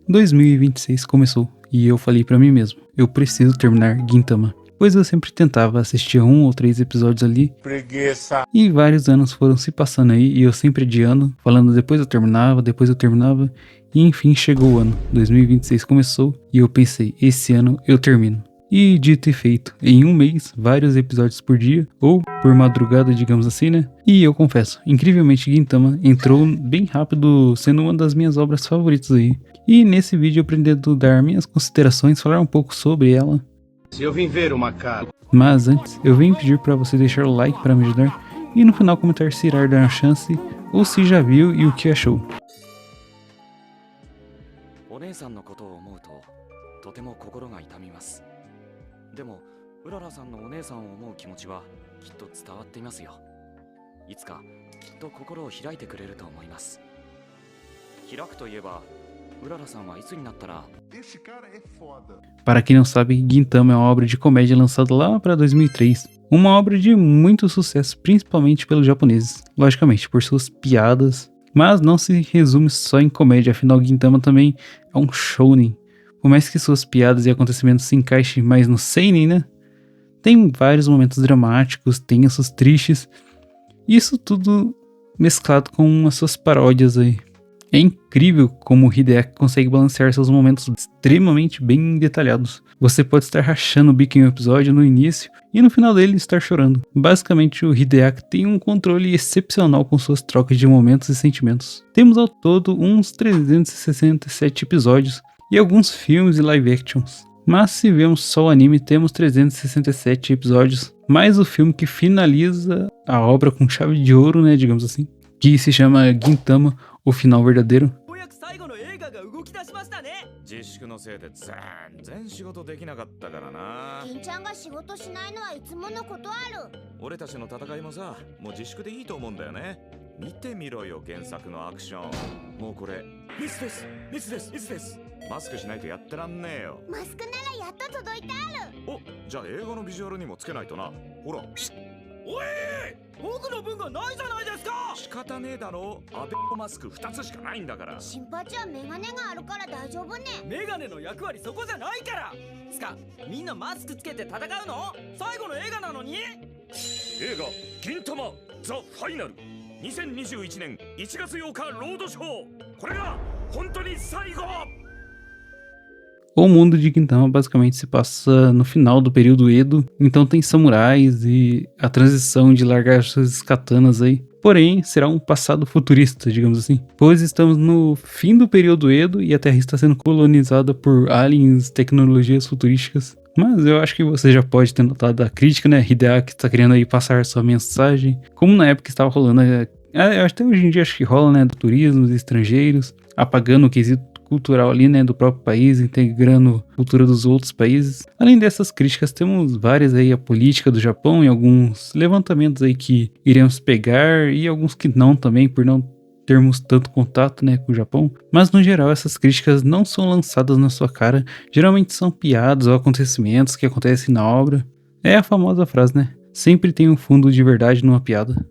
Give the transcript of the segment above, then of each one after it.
2026 começou e eu falei pra mim mesmo, eu preciso terminar Gintama. Pois eu sempre tentava assistir 1 ou 3 episódios ali. Preguiça. E vários anos foram se passando aí e eu sempre adiando, falando depois eu terminava. E enfim chegou o ano, 2026 começou e eu pensei, esse ano eu termino. E dito e feito, em um mês, vários episódios por dia, ou por madrugada, digamos assim, né? E eu confesso, incrivelmente Gintama entrou bem rápido, sendo uma das minhas obras favoritas aí. E nesse vídeo eu pretendo dar minhas considerações, falar um pouco sobre ela. Se eu vim ver uma cara. Mas antes, eu venho pedir para você deixar o like para me ajudar e no final comentar se irá dar uma chance ou se já viu e o que achou. Esse cara é foda. Para quem não sabe, Gintama é uma obra de comédia lançada lá para 2003. Uma obra de muito sucesso, principalmente pelos japoneses, logicamente, por suas piadas. Mas não se resume só em comédia, afinal Gintama também é um shounen. Por mais que suas piadas e acontecimentos se encaixem mais no seinen, né? Tem vários momentos dramáticos, tensos, tristes. Isso tudo mesclado com as suas paródias aí. É incrível como o Hideaki consegue balancear seus momentos extremamente bem detalhados. Você pode estar rachando o bico em um episódio no início e no final dele estar chorando. Basicamente o Hideaki tem um controle excepcional com suas trocas de momentos e sentimentos. Temos ao todo uns 367 episódios e alguns filmes e live actions. Mas se vemos só o anime, temos 367 episódios, mais o filme que finaliza a obra com chave de ouro, né, digamos assim, que se chama Gintama, o final verdadeiro. O mundo de Gintama basicamente se passa no final do período Edo, então tem samurais e a transição de largar suas katanas aí. Porém, será um passado futurista, digamos assim, pois estamos no fim do período Edo e a Terra está sendo colonizada por aliens, tecnologias futurísticas. Mas eu acho que você já pode ter notado a crítica, né? Hideaki está querendo aí passar sua mensagem, como na época estava rolando, até hoje em dia acho que rola, né? Do turismo, dos estrangeiros, apagando o quesito cultural ali, né, do próprio país, integrando a cultura dos outros países. Além dessas críticas, temos várias aí a política do Japão e alguns levantamentos aí que iremos pegar e alguns que não também, por não termos tanto contato, né, com o Japão. Mas no geral, essas críticas não são lançadas na sua cara, geralmente são piadas ou acontecimentos que acontecem na obra. É a famosa frase, né, sempre tem um fundo de verdade numa piada.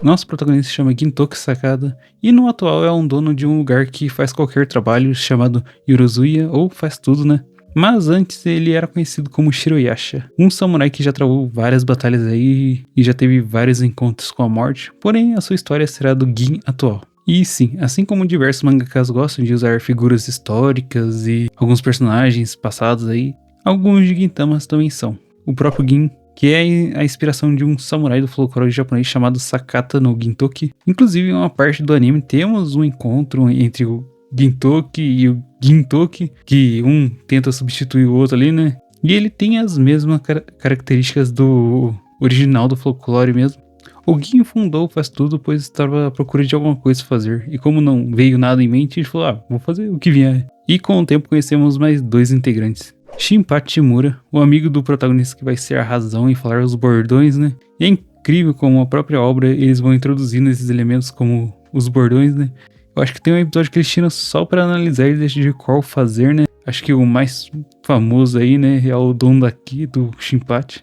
Nosso protagonista se chama Gintoki Sakada e no atual é um dono de um lugar que faz qualquer trabalho chamado Yorozuya, ou faz tudo, né? Mas antes ele era conhecido como Shiroyasha, um samurai que já travou várias batalhas aí e já teve vários encontros com a morte, porém a sua história será do Gin atual. E sim, assim como diversos mangakas gostam de usar figuras históricas e alguns personagens passados aí, alguns de Gintamas também são. O próprio Gin, que é a inspiração de um samurai do folclore japonês chamado Sakata no Gintoki. Inclusive, em uma parte do anime, temos um encontro entre o Gintoki e o Gintoki, que um tenta substituir o outro ali, né? E ele tem as mesmas características do original do folclore mesmo. O Gin fundou Faz Tudo, pois estava à procura de alguma coisa a fazer. E como não veio nada em mente, ele falou, vou fazer o que vier. E com o tempo conhecemos mais 2 integrantes. Shinpachi Shimura, o amigo do protagonista que vai ser a razão em falar os bordões, né? E é incrível como a própria obra eles vão introduzindo esses elementos como os bordões, né? Eu acho que tem um episódio que eles tiram só pra analisar e decidir qual fazer, né? Acho que o mais famoso aí, né, é o Don Daki do Shinpachi.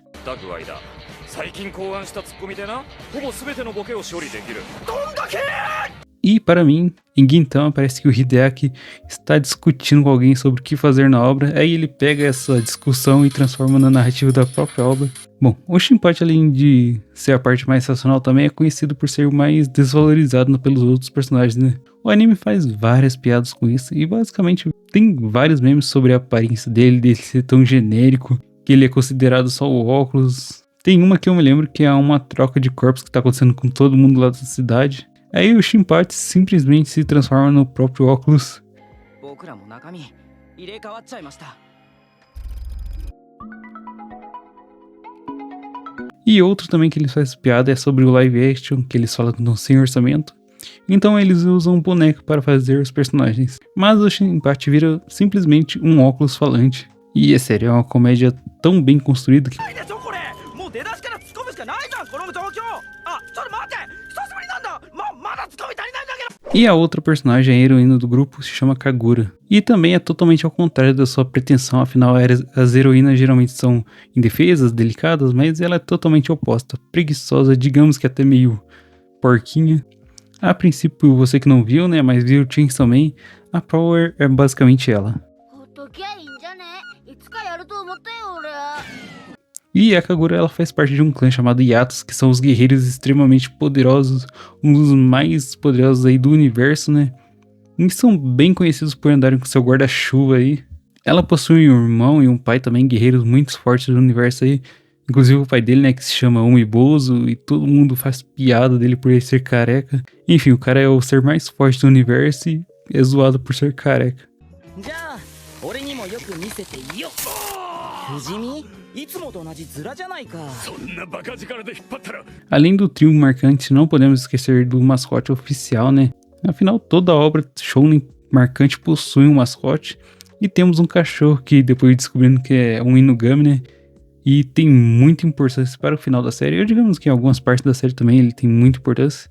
E para mim, em Gintama parece que o Hideaki está discutindo com alguém sobre o que fazer na obra, aí ele pega essa discussão e transforma na narrativa da própria obra. Bom, o Shinpachi, além de ser a parte mais racional, também é conhecido por ser o mais desvalorizado pelos outros personagens, né? O anime faz várias piadas com isso e basicamente tem vários memes sobre a aparência dele ser tão genérico, que ele é considerado só o óculos. Tem uma que eu me lembro que é uma troca de corpos que tá acontecendo com todo mundo lá da cidade. Aí o Shinpachi simplesmente se transforma no próprio óculos. E outro também que eles fazem piada é sobre o live action, que eles falam que não sem orçamento. Então eles usam um boneco para fazer os personagens. Mas o Shinpachi vira simplesmente um óculos falante. E é sério, é uma comédia tão bem construída que... E a outra personagem, a heroína do grupo, se chama Kagura. E também é totalmente ao contrário da sua pretensão, afinal as heroínas geralmente são indefesas, delicadas, mas ela é totalmente oposta, preguiçosa, digamos que até meio porquinha. A princípio, você que não viu, né, mas viu o Chainsaw Man, a Power é basicamente ela. E a Kagura, ela faz parte de um clã chamado Yatos, que são os guerreiros extremamente poderosos, um dos mais poderosos aí do universo, né? E são bem conhecidos por andarem com seu guarda-chuva aí. Ela possui um irmão e um pai também, guerreiros muito fortes do universo aí. Inclusive o pai dele, né, que se chama Umiboso, e todo mundo faz piada dele por ele ser careca. Enfim, o cara é o ser mais forte do universo e é zoado por ser careca. Além do trio marcante, não podemos esquecer do mascote oficial, né? Afinal, toda obra shounen marcante possui um mascote. E temos um cachorro que depois descobrindo que é um Inugami, né? E tem muita importância para o final da série. Eu digamos que em algumas partes da série também ele tem muita importância.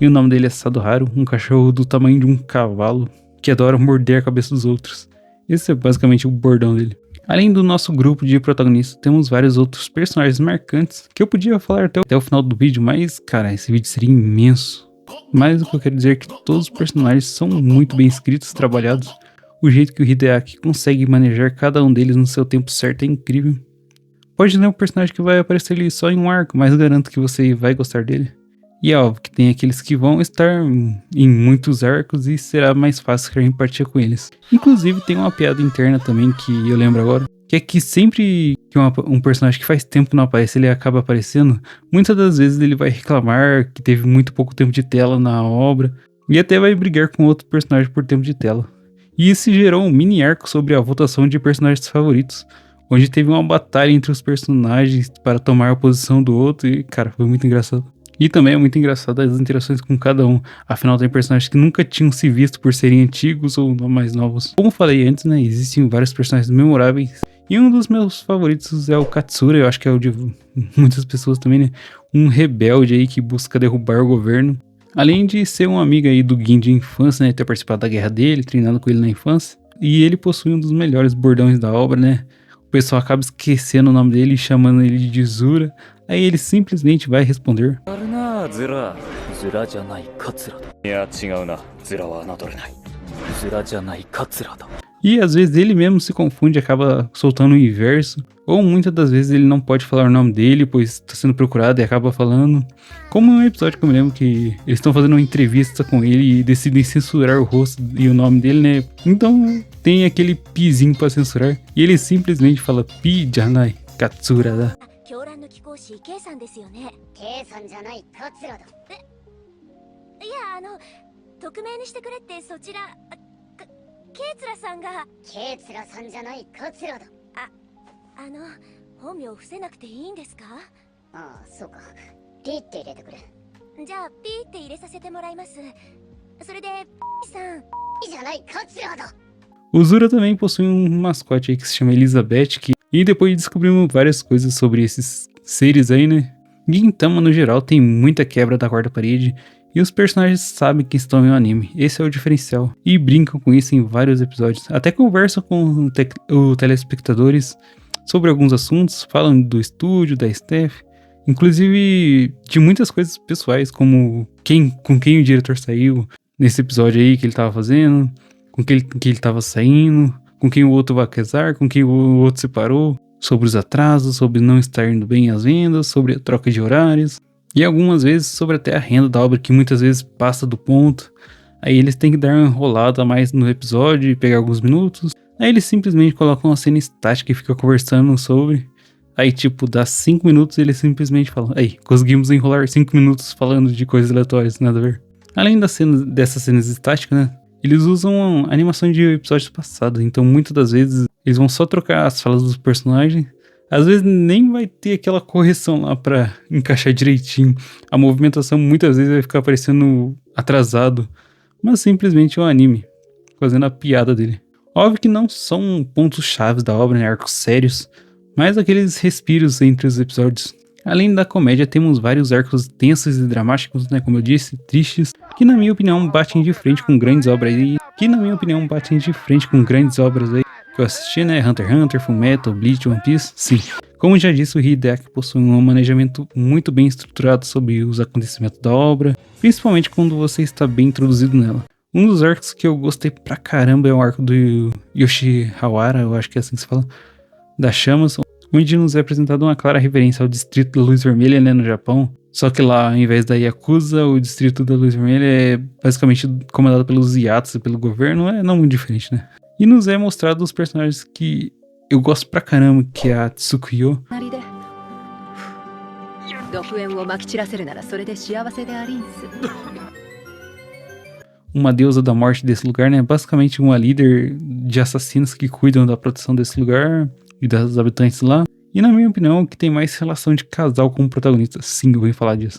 E o nome dele é Sadoharu, um cachorro do tamanho de um cavalo que adora morder a cabeça dos outros. Esse é basicamente o bordão dele. Além do nosso grupo de protagonistas, temos vários outros personagens marcantes que eu podia falar até o final do vídeo, mas, cara, esse vídeo seria imenso. Mas o que eu quero dizer é que todos os personagens são muito bem escritos, trabalhados. O jeito que o Hideaki consegue manejar cada um deles no seu tempo certo é incrível. Pode ter um personagem que vai aparecer ali só em um arco, mas garanto que você vai gostar dele. E é óbvio que tem aqueles que vão estar em muitos arcos e será mais fácil criar empatia com eles. Inclusive tem uma piada interna também que eu lembro agora, que é que sempre que um personagem que faz tempo não aparece, ele acaba aparecendo, muitas das vezes ele vai reclamar que teve muito pouco tempo de tela na obra, e até vai brigar com outro personagem por tempo de tela. E isso gerou um mini arco sobre a votação de personagens favoritos, onde teve uma batalha entre os personagens para tomar a posição do outro, e cara, foi muito engraçado. E também é muito engraçado as interações com cada um, afinal tem personagens que nunca tinham se visto por serem antigos ou mais novos. Como falei antes, né, existem vários personagens memoráveis, e um dos meus favoritos é o Katsura, eu acho que é o de muitas pessoas também, né, um rebelde aí que busca derrubar o governo. Além de ser um amigo aí do Gin de infância, né, ter participado da guerra dele, treinado com ele na infância, e ele possui um dos melhores bordões da obra, né. O pessoal acaba esquecendo o nome dele e chamando ele de Zura. Aí ele simplesmente vai responder. E às vezes ele mesmo se confunde e acaba soltando o inverso. Ou muitas das vezes ele não pode falar o nome dele, pois está sendo procurado e acaba falando. Como um episódio que eu me lembro que eles estão fazendo uma entrevista com ele e decidem censurar o rosto e o nome dele, né? Então tem aquele pizinho para censurar. E ele simplesmente fala Pi Janai Katsura da. 狂乱の貴公子 K さんですよね。 K さんじゃない桂だ。いや匿名にしてくれってそちらK つらさんが。 K つらさんじゃない桂だ。本名伏せなくていいんですか？ああ、そうか。P って入れてくれ。じゃあ P って入れさせてもらいます。それで P さん。 P じゃない桂だ。 O Zura também possui um mascote aí que se chama Elizabeth, e depois descobrimos várias coisas sobre esses seres aí, né? Gintama, no geral, tem muita quebra da quarta parede, e os personagens sabem que estão em um anime. Esse é o diferencial. E brincam com isso em vários episódios. Até conversam com os telespectadores sobre alguns assuntos, falam do estúdio, da staff, inclusive de muitas coisas pessoais, como com quem o diretor saiu, nesse episódio aí que ele tava fazendo, com quem ele tava saindo, com quem o outro vai casar, com quem o outro separou, sobre os atrasos, sobre não estar indo bem as vendas, sobre a troca de horários, e algumas vezes sobre até a renda da obra, que muitas vezes passa do ponto. Aí eles têm que dar uma enrolada a mais no episódio e pegar alguns minutos. Aí eles simplesmente colocam uma cena estática e ficam conversando sobre. Aí, tipo, dá 5 minutos e eles simplesmente falam: aí, conseguimos enrolar 5 minutos falando de coisas aleatórias, nada a ver. Além dessas cenas estáticas, né? Eles usam animação de episódios passados. Então, muitas das vezes, eles vão só trocar as falas dos personagens. Às vezes nem vai ter aquela correção lá pra encaixar direitinho. A movimentação muitas vezes vai ficar parecendo atrasado. Mas simplesmente é um anime, fazendo a piada dele. Óbvio que não são pontos chaves da obra, né, arcos sérios, mas aqueles respiros entre os episódios. Além da comédia, temos vários arcos tensos e dramáticos, né, como eu disse, tristes, que na minha opinião batem de frente com grandes obras aí. Que eu assisti, né, Hunter x Hunter, Fullmetal, Bleach, One Piece, sim. Como já disse, o Hideaki possui um manejamento muito bem estruturado sobre os acontecimentos da obra, principalmente quando você está bem introduzido nela. Um dos arcos que eu gostei pra caramba é o arco do Yoshiwara, eu acho que é assim que se fala, das chamas, onde nos é apresentado uma clara referência ao distrito da Luz Vermelha, né, no Japão. Só que lá, ao invés da Yakuza, o distrito da Luz Vermelha é basicamente comandado pelos Yatos e pelo governo, é não muito diferente, né. E nos é mostrado os personagens que eu gosto pra caramba, que é a Tsukuyo. Uma deusa da morte desse lugar, né? Basicamente uma líder de assassinos que cuidam da proteção desse lugar e das habitantes lá. E na minha opinião, que tem mais relação de casal com o protagonista. Sim, eu vou falar disso.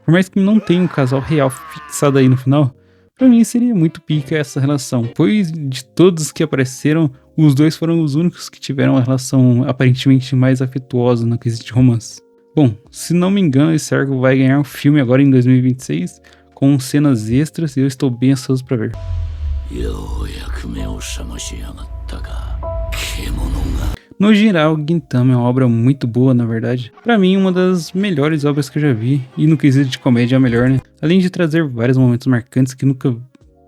Por mais que não tenha um casal real fixado aí no final, pra mim seria muito pica essa relação, pois de todos que apareceram, os dois foram os únicos que tiveram uma relação aparentemente mais afetuosa no quesito de romance. Bom, se não me engano, esse arco vai ganhar um filme agora em 2026, com cenas extras, e eu estou bem ansioso pra ver. No geral, Gintama é uma obra muito boa, na verdade. Pra mim, uma das melhores obras que eu já vi, e no quesito de comédia é a melhor, né? Além de trazer vários momentos marcantes que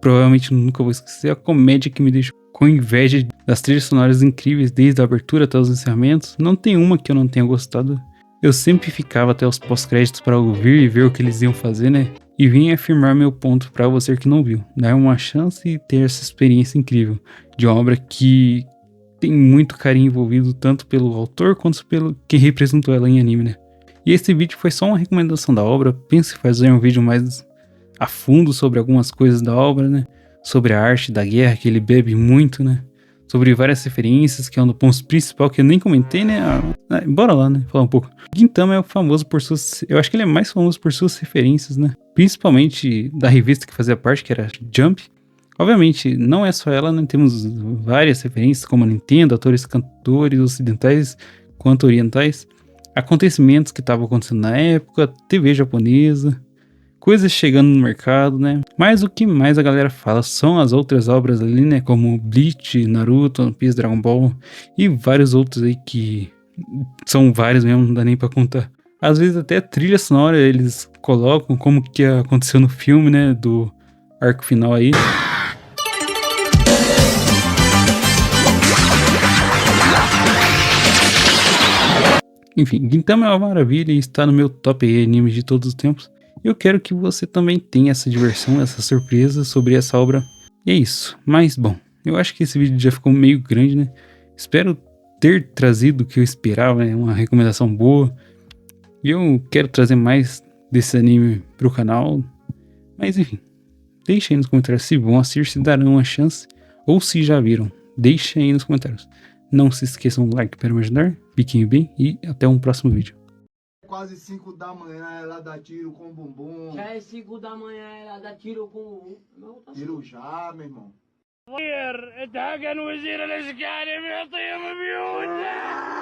provavelmente nunca vou esquecer, a comédia que me deixou com inveja das trilhas sonoras incríveis, desde a abertura até os encerramentos. Não tem uma que eu não tenha gostado. Eu sempre ficava até os pós-créditos para ouvir e ver o que eles iam fazer, né? E vim afirmar meu ponto para você que não viu. Dar uma chance e ter essa experiência incrível de uma obra que tem muito carinho envolvido, tanto pelo autor quanto pelo quem representou ela em anime, né? E esse vídeo foi só uma recomendação da obra. Pense em fazer um vídeo mais a fundo sobre algumas coisas da obra, né? Sobre a arte da guerra, que ele bebe muito, né? Sobre várias referências, que é um dos pontos principais que eu nem comentei, né? Bora lá, né? Falar um pouco. Gintama é famoso por suas... Eu acho que ele é mais famoso por suas referências, né? Principalmente da revista que fazia parte, que era Jump. Obviamente, não é só ela, né? Temos várias referências, como a Nintendo, atores, cantores ocidentais quanto orientais, acontecimentos que estavam acontecendo na época, TV japonesa, coisas chegando no mercado, né? Mas o que mais a galera fala são as outras obras ali, né? Como Bleach, Naruto, One Piece, Dragon Ball e vários outros aí que são vários mesmo, não dá nem pra contar. Às vezes até a trilha sonora eles colocam como que aconteceu no filme, né? Do arco final aí. Enfim, Gintama é uma maravilha e está no meu top animes de todos os tempos. Eu quero que você também tenha essa diversão, essa surpresa sobre essa obra. E é isso. Mas, bom, eu acho que esse vídeo já ficou meio grande, né? Espero ter trazido o que eu esperava, né? Uma recomendação boa. E eu quero trazer mais desse anime pro canal. Mas, enfim, deixem aí nos comentários se vão assistir, se darão uma chance ou se já viram. Deixem aí nos comentários. Não se esqueçam do like para me ajudar. Fiquem bem e até um próximo vídeo. Quase 5 da manhã ela dá tiro com bumbum. Já é 5 da manhã, ela dá tiro com o... Tiro já, meu irmão. اتهجن وزير الاشكال بيطيب بيوتنا